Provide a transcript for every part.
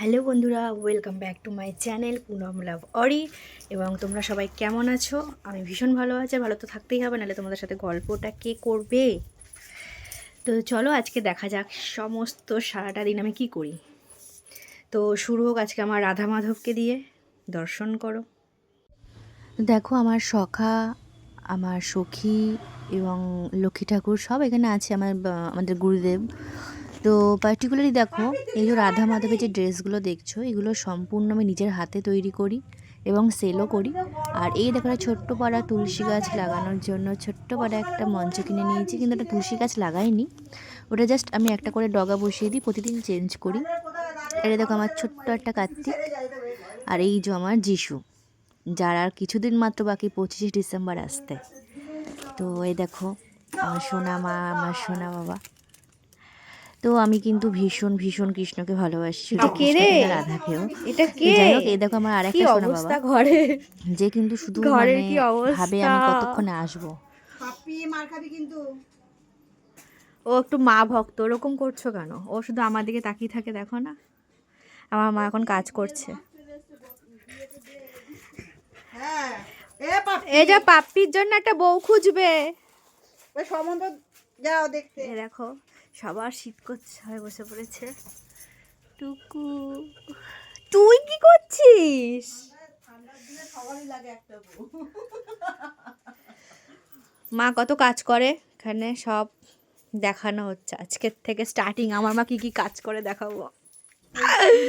Hello বন্ধুরা, welcome back to my channel Poonam love অরি। এবং তোমরা সবাই কেমন আছো? আমি ভীষণ ভালো আছি। ভালো তো থাকতেই হবে, নাহলে তোমাদের সাথে গল্পটা কে করবে। তো চলো আজকে দেখা যাক সমস্ত সারাটা দিন আমি কি করি। তো শুরু হোক আজকে আমার রাধা মাধবকে দিয়ে। দর্শন করো। দেখো আমার সখা, আমার সখী এবং লক্ষ্মী ঠাকুর সব এখানে আছে, আমাদের গুরুদেব। তো পার্টিকুলারলি দেখো, এই যে রাধা মাধবের যে ড্রেসগুলো দেখছো, এগুলো সম্পূর্ণ আমি নিজের হাতে তৈরি করি এবং সেলও করি। আর এই দেখো একটা ছোট্ট পাড়া তুলসী গাছ লাগানোর জন্য ছোট্ট পাড়া একটা মঞ্চ কিনে নিয়েছি, কিন্তু একটা তুলসী গাছ লাগাইনি, ওটা জাস্ট আমি একটা করে ডগা বসিয়ে দিই, প্রতিদিন চেঞ্জ করি। এটা দেখো আমার ছোট্ট একটা কার্তিক, আর এই যে আমার যিশু, যার আর কিছুদিন মাত্র বাকি 25 ডিসেম্বর আসতে। তো এই দেখো আমার সোনা মা, আমার সোনা বাবা। তো আমি কিন্তু ভীষণ ভীষণ কৃষ্ণকে ভালোবাসি, শুধু কৃষ্ণকে না, রাধাকেও। এটা তো কে? যাই হোক, এই দেখো আমার কি আরেকটা সোনা বাবা, অবস্থা ঘরের? যে কিন্তু শুধু ঘরের মানে কি ভাবে অবস্থা! আমি কতক্ষণে আসবো। পাপ্পি মার খাবি কিন্তু। ও একটু মা ভক্ত, ওরকম করছো কেন? ও শুধু আমার দিকে তাকিয়ে থাকে, দেখো না। আমার মা এখন কাজ করছে। হ্যাঁ, এ পাপ্পি, এই যে পাপ্পির জন্য একটা বউ খুঁজবে। ওই সম্বন্ধ যাও দেখতে। এ দেখো সবার শীত করছে, হয়ে বসে পড়েছে। টুকু, তুই কি করছিস? ঠান্ডার দিনে সবারই লাগে একটা বউ। মা কত কাজ করে এখানে, সব দেখানো হচ্ছে আজকের থেকে স্টার্টিং। আমার মা কি কি কাজ করে দেখাবো।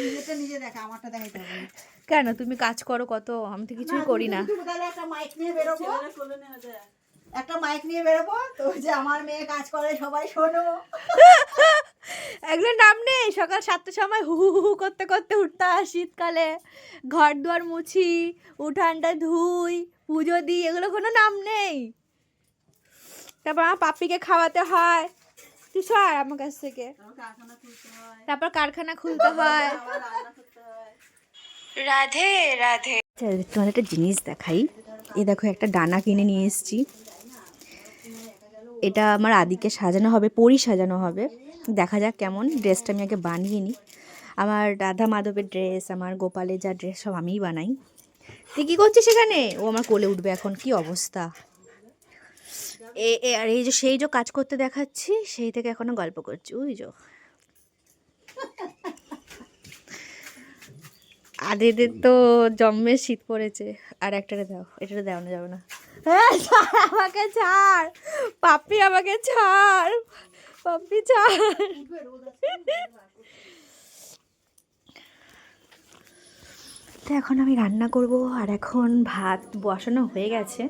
নিজেরটা নিজে দেখা, আমারটা দেখাইতে হবে না। কেন, তুমি কাজ করো কত? আমি তো কিছুই করি না। তুমি তাহলে একটা মাইক নিয়ে বেরোবো, একটা মাইক নিয়ে বেরোবো তো, যে আমার মেয়ে কাজ করে সবাই শোনো। এগুলোর নাম নেই? সকাল 7টার সময় হু হু হু হু করতে করতে উঠতে হয় শীতকালে, ঘর দুয়ার মুছি, উঠানটা ধুই, পুজো দিই, এগুলো কোনো নাম নেই? তারপর আমার পাপ্পিকে খাওয়াতে হয়, তুই সর আমার কাছ থেকে। তারপর কারখানা খুলতে হয়। রাধে রাধে। তোমার একটা জিনিস দেখাই, এই দেখো একটা ডানা কিনে নিয়ে এসেছি। এটা আমার আদিকে সাজানো হবে, পরি সাজানো হবে। দেখা যাক কেমন। ড্রেসটা আমি আগে বানিয়ে নিই। আমার রাধা মাধবের ড্রেস, আমার গোপালের যা ড্রেস, সব আমিই বানাই। তুই কী করছিস সেখানে? ও আমার কোলে উঠবে এখন, কি অবস্থা। আর এই যে সেই যে কাজ করতে দেখাচ্ছি, সেই থেকে এখনো গল্প করছি, ওই যে আদিদের তো জম্মের শীত পড়েছে। আর একটারে দাও, এটারে দেওয়ানো যাবে না। হ্যাঁ, ছাড় আমাকে, ছাড় পাপ্পি, আমাকে ছাড় পাপ্পি, ছাড়। তো এখন আমি রান্না করব, আর এখন ভাত বসানো হয়ে গেছে।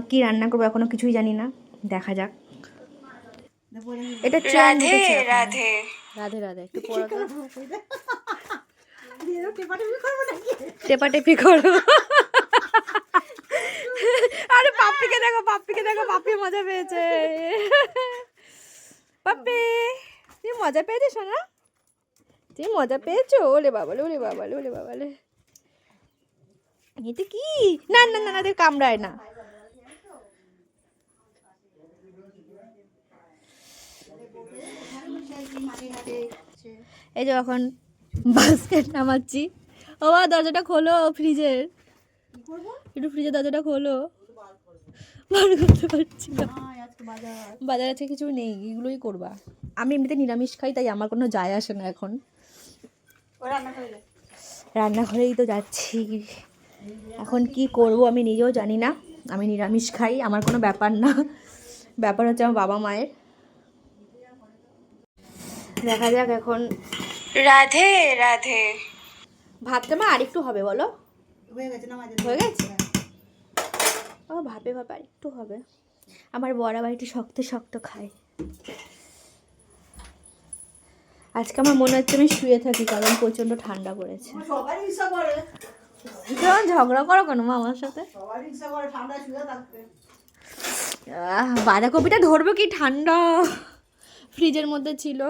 কি রান্না করবো এখনো কিছুই জানি না, দেখা যাক। এটা রাধে রাধে রাধে রাধে, একটু পড়া তো। টেপাটেপি করো। আরে পাপ্পিকে দেখো, পাপ্পিকে দেখো, পাপ্পি মজা পেয়েছে। পাপ্পি, তুই মজা পেয়েছিস না? তুই মজা পেয়েছো? ওলে বাবালে, ওলে বাবালে, ওলে বাবালে। এটা কি? না না না না, তুই কামড়ায় না। এই যে এখন বাস্কেট নামাচ্ছি। ও বাবা, দরজাটা খোলো ফ্রিজের, একটু ফ্রিজের দরজাটা খোলো। বার করতে পারছি না। বাজার আছে কিছু নেই, এগুলোই করবা। আমি এমনিতে নিরামিষ খাই, তাই আমার কোনো যায় আসে না এখন। রান্নাঘরেই তো যাচ্ছি। এখন কি করব আমি নিজেও জানি না। আমি নিরামিষ খাই, আমার কোনো ব্যাপার না। ব্যাপার হচ্ছে আমার বাবা মায়ের। দেখা যাক এখন। রাধে রাধে। ভাতটা মা আরেকটু হবে বলো? হয়ে গেছে না, হয়ে গেছে? ও ভাবে ভাবে আরেকটু হবে। আমার বড় বাড়িটি শক্ত শক্ত খায়। আজকে আমার মনে হচ্ছে আমি শুয়ে থাকি, কারণ প্রচণ্ড ঠান্ডা পড়েছে। সবারই ইচ্ছা করে, কেমন ঝগড়া করো কেন মা আমার সাথে? সবারই ইচ্ছা করে ঠান্ডায় শুয়ে থাকতে। বাঁধাকপিটা ধরবে কি, ঠান্ডা ফ্রিজের মধ্যে ছিল।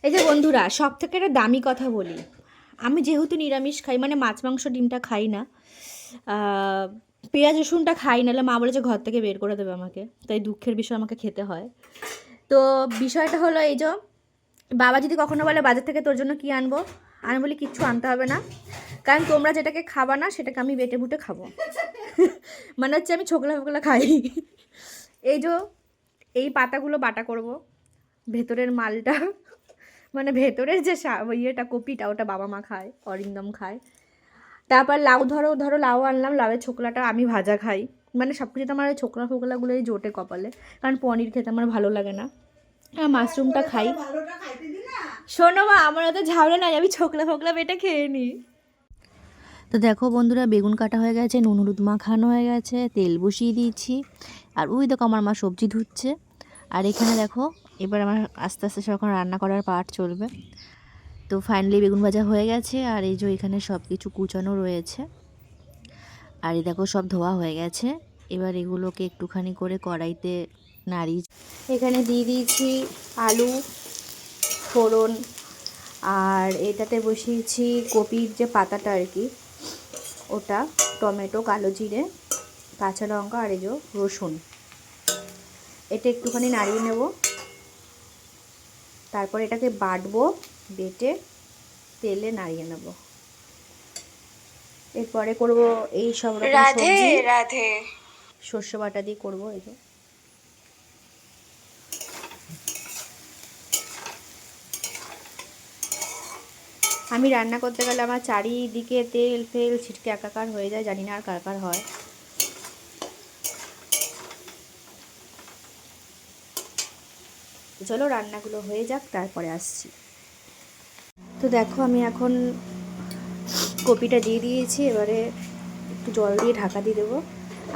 এই যে বন্ধুরা, সব থেকে একটা দামি কথা বলি। আমি যেহেতু নিরামিষ খাই, মানে মাছ মাংস ডিমটা খাই না, পেঁয়াজ রসুনটা খাই, নাহলে মা বলেছে ঘর থেকে বের করে দেবে আমাকে, তাই দুঃখের বিষয় আমাকে খেতে হয়। তো বিষয়টা হলো এই যে, বাবা যদি কখনো বলে বাজার থেকে তোর জন্য কী আনবো, আমি বলি কিচ্ছু আনতে হবে না, কারণ তোমরা যেটাকে খাবা না সেটাকে আমি বেটে বুটে খাবো। মানে হচ্ছে আমি ছোকলা ফোকলা খাই। এই যে এই পাতাগুলো বাটা করব, ভেতরের মালটা মানে ভেতরের যে ইয়েটা কপিটা ওটা বাবা মা খায়, অরিন্দম খায়। তারপর লাউ ধরো লাউ আনলাম, লাউয়ের ছোকলাটা আমি ভাজা খাই। মানে সব কিছু তো আমার ওই ছোকলা ফোকলাগুলোই জোটে কপালে, কারণ পনির খেতে আমার ভালো লাগে না। আর মাশরুমটা খাই। ভালোটা খাইতে দি না। শোনো মা, আমার অত ঝামেলা নাই, আমি ছোকলা ফোকলা বেটে খেয়ে নিই। তো দেখো বন্ধুরা, বেগুন কাটা হয়ে গেছে, নুন হলুদ মাখানো হয়ে গেছে, তেল বসিয়ে দিয়েছি। আর ওই দেখো আমার মা সবজি ধুচ্ছে। আর এখানে দেখো এবার আমার আস্তে আস্তে সব এখন রান্না করার পার্ট চলবে। তো ফাইনালি বেগুন ভাজা হয়ে গেছে, আর এই যে এখানে সব কিছু কুচানো রয়েছে। আর এই দেখো সব ধোয়া হয়ে গেছে। এবার এগুলোকে একটুখানি করে কড়াইতে নাড়িয়ে এখানে দিয়ে দিয়েছি আলু, ফোড়ন, আর এটাতে বসিয়েছি কপির যে পাতাটা আর কি ওটা, টমেটো, কালো জিরে, কাঁচা লঙ্কা, আর এই যে রসুন। এটা একটুখানি নাড়িয়ে নেব, তারপর এটাকে বাটবো, বেটে তেলে নাড়িয়ে নেব। এরপরে করব এই সব রকম সবজি, রাধে সর্ষে বাটা দিয়ে করব। এই যে আমি রান্না করতে গেলে আমার চারিদিকে তেল ফেল ছিটকে একাকার হয়ে যায়, জানি না আর কার কার হয়। চলো রান্নাগুলো হয়ে যাক, তারপরে আসছি। তো দেখো আমি এখন কপিটা দিয়ে দিয়েছি, এবারে একটু জল দিয়ে ঢাকা দিয়ে দেবো।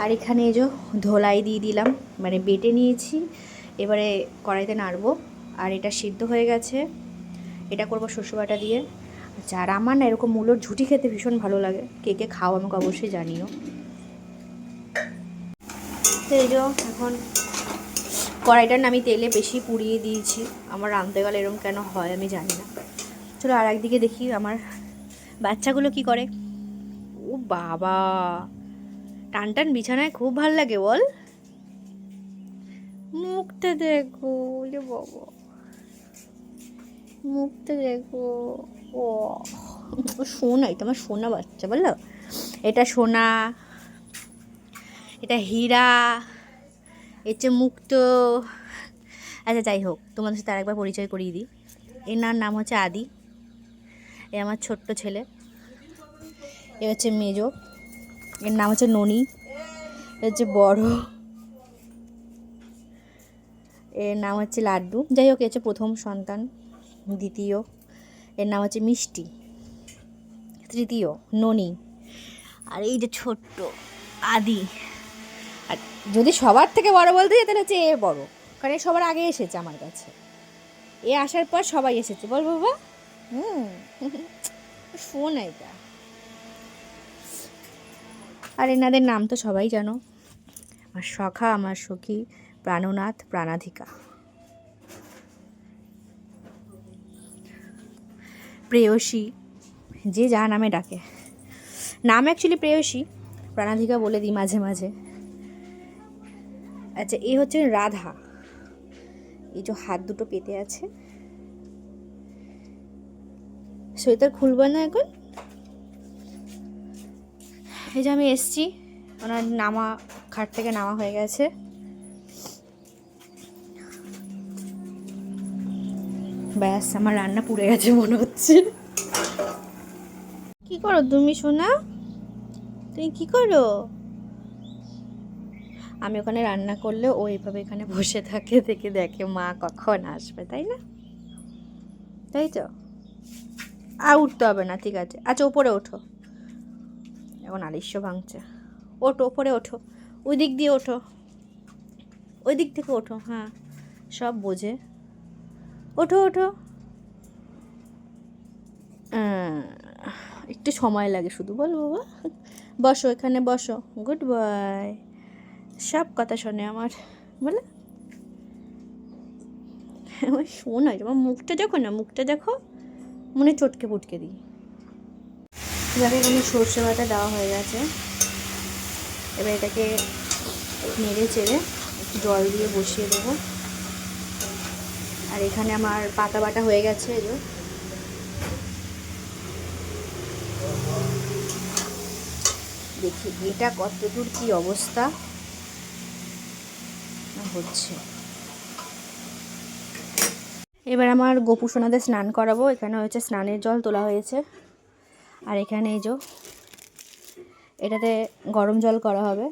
আর এখানে এই যে ধোলাই দিয়ে দিলাম, মানে বেটে নিয়েছি, এবারে কড়াইতে নাড়বো। আর এটা সিদ্ধ হয়ে গেছে, এটা করবো সর্ষে বাটা দিয়ে। আচ্ছা, আর আমার না এরকম মূলোর ঝুঁটি খেতে ভীষণ ভালো লাগে, কে কে খাও আমাকে অবশ্যই জানিও। তো এই যে এখন কড়াইটার না আমি তেলে বেশি পুড়িয়ে দিয়েছি, আমার রাঁধতে গেলে এরকম কেন হয় আমি জানি না। চলো আর একদিকে দেখি আমার বাচ্চাগুলো কি করে। ও বাবা, টান টান বিছানায় খুব ভাল লাগে বল, মুখটা দেখো রে বাবা, মুখটা দেখো। ও সোনাই, তোমার সোনা বাচ্চা বললো, এটা সোনা, এটা হীরা, এটা মুক্ত। আচ্ছা যাই হোক, তোমাদের সাথে আরেকবার পরিচয় করিয়ে দিই। এনার নাম হচ্ছে আদি, এ আমার ছোট্ট ছেলে। এ হচ্ছে মেজো, এর নাম হচ্ছে ননি। এ হচ্ছে বড়, এর নাম হচ্ছে লাড্ডু। যাই হোক, এ হচ্ছে প্রথম সন্তান। দ্বিতীয়, এর নাম হচ্ছে মিষ্টি। তৃতীয় ননি। আর এই যে ছোট্ট আদি। আর যদি সবার থেকে বড় বলতে যাই তাহলে হচ্ছে এ বড়, কারণ এ সবার আগে এসেছে আমার কাছে, এ আসার পর সবাই এসেছে। বল বাবা, ফোন এটা। আর এনাদের নাম তো সবাই জানো, আমার সখা, আমার সখী, প্রাণনাথ, প্রাণাধিকা, প্রেয়সী, যে যা নামে ডাকে। নাম অ্যাকচুয়ালি প্রেয়সী, প্রাণাধিকা বলে দিই মাঝে মাঝে। আচ্ছা, এই হচ্ছে রাধা, এই যে হাত দুটো পেতে আছে। সোয়েটার খুলবো না এখন। এই যে আমি এসছি, ওনার নামা, খাট থেকে নামা হয়ে গেছে। ব্যাস, আমার রান্না পুড়ে গেছে মনে হচ্ছে। কি করো তুমি সোনা, তুমি কি করো? আমি ওখানে রান্না করলে ও এইভাবে এখানে বসে থাকে, থেকে দেখে মা কখন আসবে, তাই না? তাই তো, আর উঠতে হবে না, ঠিক আছে। আচ্ছা ওপরে ওঠো, এখন আলিস্য ভাঙছে। ওঠো, ওপরে ওঠো, ওই দিক দিয়ে ওঠো, ওই দিক থেকে ওঠো। হ্যাঁ, সব বোঝে। ওঠো ওঠো। একটু সময় লাগে শুধু, বল বাবা। বসো, এখানে বসো, গুড বয়। সব কথা শোনে আমার, বলে আমার শোনায়। তোমার মুখটা দেখো না, মুখটা দেখো, মনে চটকে পুটকে দিই। এবারে এখানে সর্ষে বাটা দেওয়া হয়ে গেছে, এবার এটাকে নেড়ে চেড়ে একটু জল দিয়ে বসিয়ে দেবো। আর এখানে আমার পাতা বাটা হয়ে গেছে। এই যে দেখি এটা কতদূর কি অবস্থা হচ্ছে। এবার আমার গোপু সোনাদের স্নান করাবো। এখানে হচ্ছে স্নানের জল তোলা হয়েছে। আর এখানে এই যে এটাতে গরম জল করা হবে।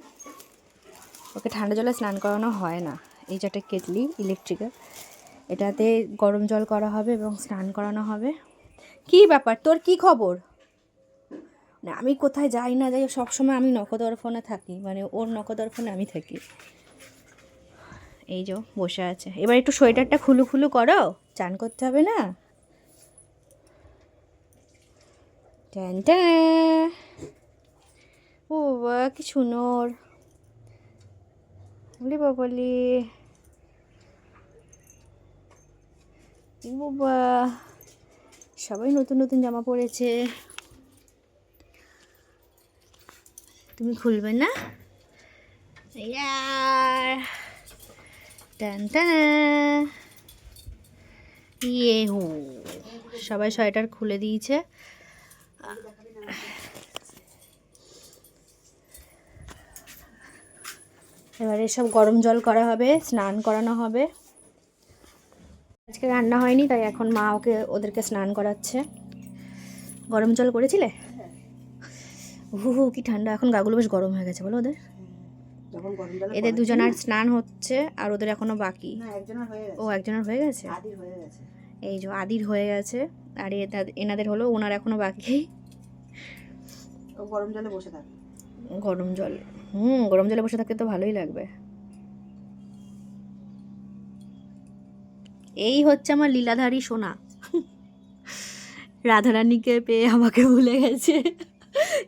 ওকে ঠান্ডা জলে স্নান করানো হয় না। এই যে একটা কেটলি ইলেকট্রিকের, এটাতে গরম জল করা হবে এবং স্নান করানো হবে। কি ব্যাপার, তোর কি খবর? না আমি কোথায় যাই না যাই সবসময় আমি নখদর্পণে থাকি, মানে ওর নখদর্পণে আমি থাকি। এই যে বসে আছে। এবার একটু সোয়েটারটা খুলু খুলু করো, চান করতে হবে না। Tan tan. ও বাবা কি সুন্দর, বলি বাবলি বাবা, সবাই নতুন নতুন জামা পরেছে। তুমি খুলবে না? ইয়ার টান টান। ইয়ে হো, সবাই সোয়েটার খুলে দিয়েছে। এবারে সব গরম জল করা হবে, স্নান করানো হবে। আজকে রান্না হয়নি তাই এখন মা ওদেরকে স্নান করাচ্ছে। গরম জল করেছিলে? হু হু কি ঠান্ডা, এখন গাগুলো বেশ গরম হয়ে গেছে বলো ওদের। যখন গরম জলে এদের দুজনের স্নান হচ্ছে আর ওদের এখনো বাকি। না, একজনের হয়ে গেছে। ও একজনের হয়ে গেছে, আদির হয়ে গেছে। এই যে আদির হয়ে গেছে। আর এনাদের হলো, ওনার এখনো বাকি। ও গরম জলে বসে থাকে। গরম জল, গরম জলে বসে থাকতে তো ভালোই লাগবে। এই হচ্ছে আমার লীলাধারী সোনা। রাধারানীকে পেয়ে আমাকে ভুলে গেছে।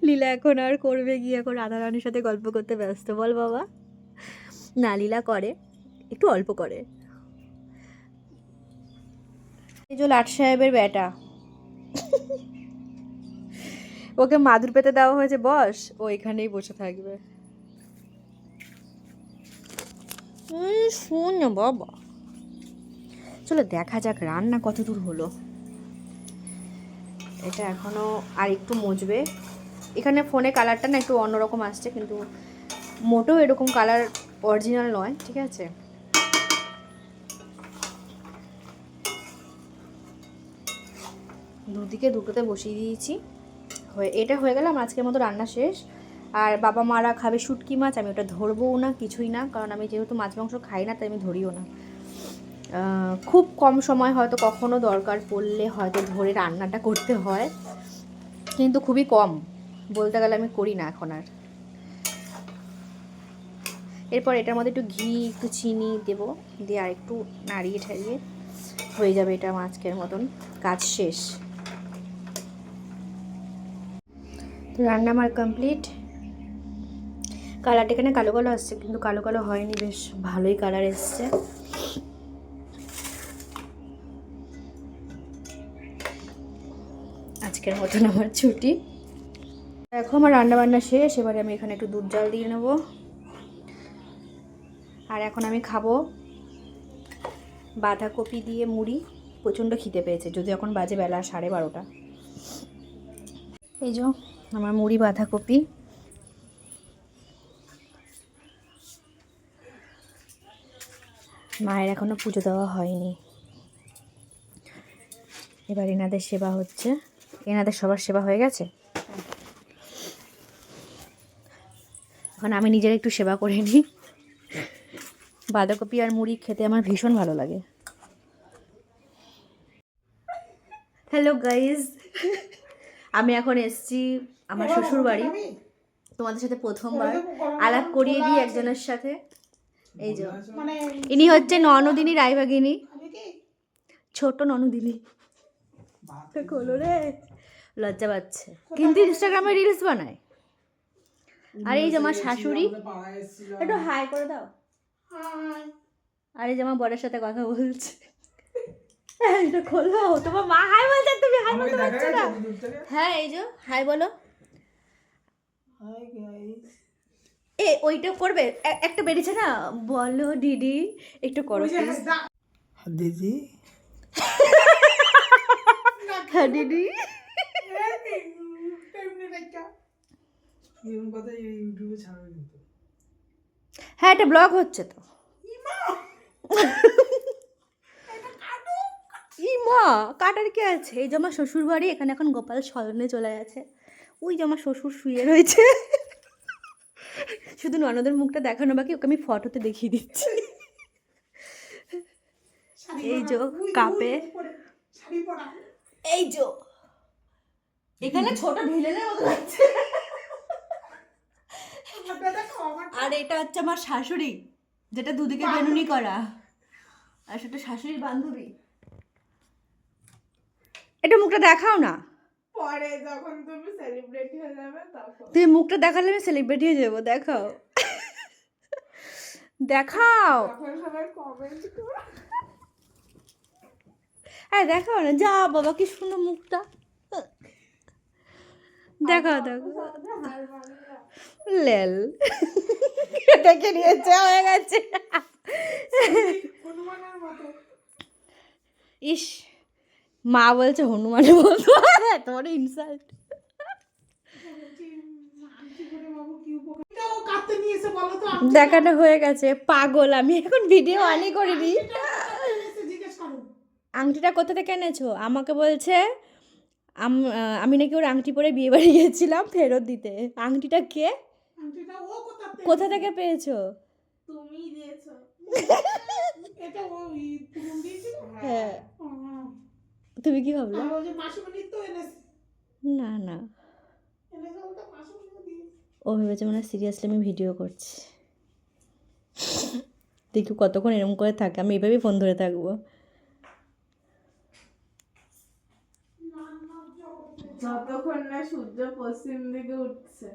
লীলা এখন আর করবে গিয়ে, এখন রাধারানীর সাথে গল্প করতে ব্যস্ত। বল বাবা। না লীলা করে, একটু অল্প করে। এই যে লাট সাহেবের বেটা, ওকে মাদুর পেতে দেওয়া হয়েছে, বস ও এখানেই বসে থাকবে। শোন না বাবা, চলো দেখা যাক রান্না কত দূর হলো। এটা এখনো আর একটু মুছবে। এখানে ফোনে কালারটা না একটু অন্যরকম আসছে, কিন্তু মোটেও এরকম কালার অরিজিনাল নয়, ঠিক আছে। দুদিকে দুটোতে বসিয়ে দিয়েছি। এটা হয়ে গেলে আমার আজকের মতো রান্না শেষ। আর বাবা মারা খাবে শুটকি মাছ, আমি ওটা ধরবও না কিছুই না, কারণ আমি যেহেতু মাছ মাংস খাই না তাই আমি ধরিও না। খুব কম সময় হয়তো কখনো দরকার পড়লে হয়তো ধরে রান্নাটা করতে হয়, কিন্তু খুবই কম, বলতে গেলে আমি করি না এখন আর। এরপর এটার মধ্যে একটু ঘি একটু চিনি দেবো, দিয়ে আর একটু নাড়িয়ে ঠাড়িয়ে হয়ে যাবে এটা আজকের মতন কাজ শেষ। তো রান্না আমার কমপ্লিট। কালারটা এখানে কালো কালো আসছে, কিন্তু কালো কালো হয়নি, বেশ ভালোই কালার এসছে। আজকের মতন আমার ছুটি। দেখো আমার রান্না বান্না শেষ। এবারে আমি এখানে একটু দুধ জাল দিয়ে নেব। আর এখন আমি খাবো বাঁধাকপি দিয়ে মুড়ি। প্রচণ্ড খিদে পেয়েছে, যদি এখন বাজে বেলা 12:30। এই যে আমার মুড়ি বাঁধাকপি। মায়ের এখনো পুজো দেওয়া হয়নি। এবার এনাদের সেবা হচ্ছে। এনাদের সবার সেবা হয়ে গেছে, এখন আমি নিজের একটু সেবা করে নিই। বাঁধাকপি আর মুড়ি খেতে আমার ভীষণ ভালো লাগে। হ্যালো গাইজ, আমি এখন এসেছি আমার শ্বশুর বাড়ি। তোমাদের সাথে প্রথমবার আলাপ করিয়ে দিই একজনের সাথে। এই যে ইনি হচ্ছে ননদিনী রায়বাগিনী, ছোট ননদিনী। খোলো রে, লজ্জা পাচ্ছে, কিন্তু ইনস্টাগ্রামে রিলস বানায়। আর এই যে আমার শাশুড়ি, একটু হাই করে দাও। আর এই যে আমার বরের সাথে কথা বলছে। এটা খোলো, তোমার মা হাই বলছে, তুমি হাই বলতে পারছো না। হ্যাঁ এই যে হাই বলো। এ ওইটা করবে একটা বেরিয়েছে না, বলো দিদি একটু করো please। দিদি হ্যাঁ দিদি। এরকম কথা ইউটিউবে ছাড়বে কিন্তু। হ্যাঁ এটা ব্লগ হচ্ছে তো। ই মা, কাটার কি আছে? এই যে আমার শ্বশুর বাড়ি, এখানে এখন গোপাল সদনে চলে গেছে। ওই যে আমার শ্বশুর শুয়ে রয়েছে। শুধু ননদের মুখটা দেখানো বাকি, ওকে আমি ফটোতে দেখিয়ে দিচ্ছি। এই যে কাপে, এই যে এখানে ছোট ভিলেনের মতো লাগছে। আর এটা হচ্ছে আমার শাশুড়ি, যেটা দুদিকে বেনুনি করা, আর সেটা শাশুড়ির বান্ধবী। এটা মুখটা দেখাও না। পরে যখন তুমি সেলিব্রিটি হয়ে যাবে তখন তুমি মুখটা দেখালে আমি সেলিব্রিটি হয়ে যাবো। দেখাও দেখাও, তখন সবাই কমেন্ট করো। হ্যাঁ দেখাও না, যা বাবা কি সুন্দর মুখটা। দেখাও দেখাও, লেল দেখে নিয়েছে, হয়ে গেছে। হনুমানের মতো ইস, মা বলছে হনুমানের মতো, তোমার ইনসাল্ট। ও কাটতে নিয়েছে বলো তো? দেখানো হয়ে গেছে, পাগল আমি এখন ভিডিও অনই করিনি। জিজ্ঞেস করো। আংটিটা কোথা থেকে এনেছো? আমাকে বলছে আমি নাকি ওর আংটি পরে বিয়ে বাড়ি গিয়েছিলাম ফেরত দিতে। আংটিটা কে, আংটিটা ও কোথা থেকে পেয়েছো? তুমি দিয়েছো। এটা ও তুমি দিয়েছিল? হ্যাঁ, তুমি কি ভাবলে? আর ও যে মাসুমণি তো এনেছে। না না, এনেছে ওটা মাসুমণি দিয়েছে। ও ভেবেছে মানে সিরিয়াসলি আমি ভিডিও করছি। দেখি কতক্ষণ এরকম করে থাকে, আমি এভাবেই ফোন ধরে থাকবো। যতক্ষণ না সূর্য পশ্চিম দিকে উঠছে।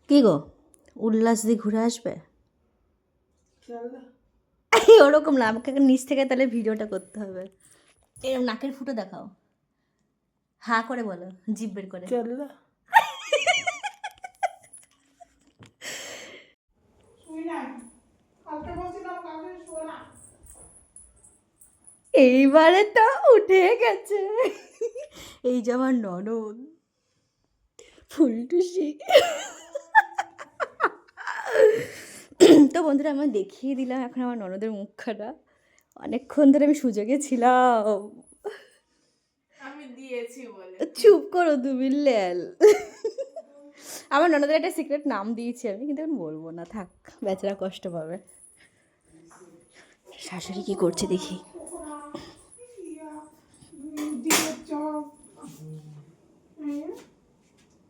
কি গো, উল্লাস দিয়ে ঘুরে আসবে? চল না। ওরকম না, আমাকে নিচ থেকে তাহলে ভিডিওটা করতে হবে। এরকম নাকের ফুটো দেখাও, হা করে বলো, জিভ বের করে। চল না। শুই না। কালকে বলছিলাম কালকে শুয়ে না। এইবারে তো উঠে গেছে। এই যে আমার ননদ ফুলটুসি। তো বন্ধুরা আমি দেখিয়ে দিলাম এখন আমার ননদের মুখখানা। অনেকক্ষণ ধরে আমি সুযোগে ছিলাম। আমি দিয়েছি বলে। চুপ করো তুমি, ল্যাল। আমার ননদের একটা সিক্রেট নাম দিয়েছি আমি, কিন্তু এখন বলবো না, থাক, বেচারা কষ্ট পাবে। শাশুড়ি কি করছে দেখি। ডিমের চপ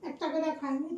একটা করে খাইনি।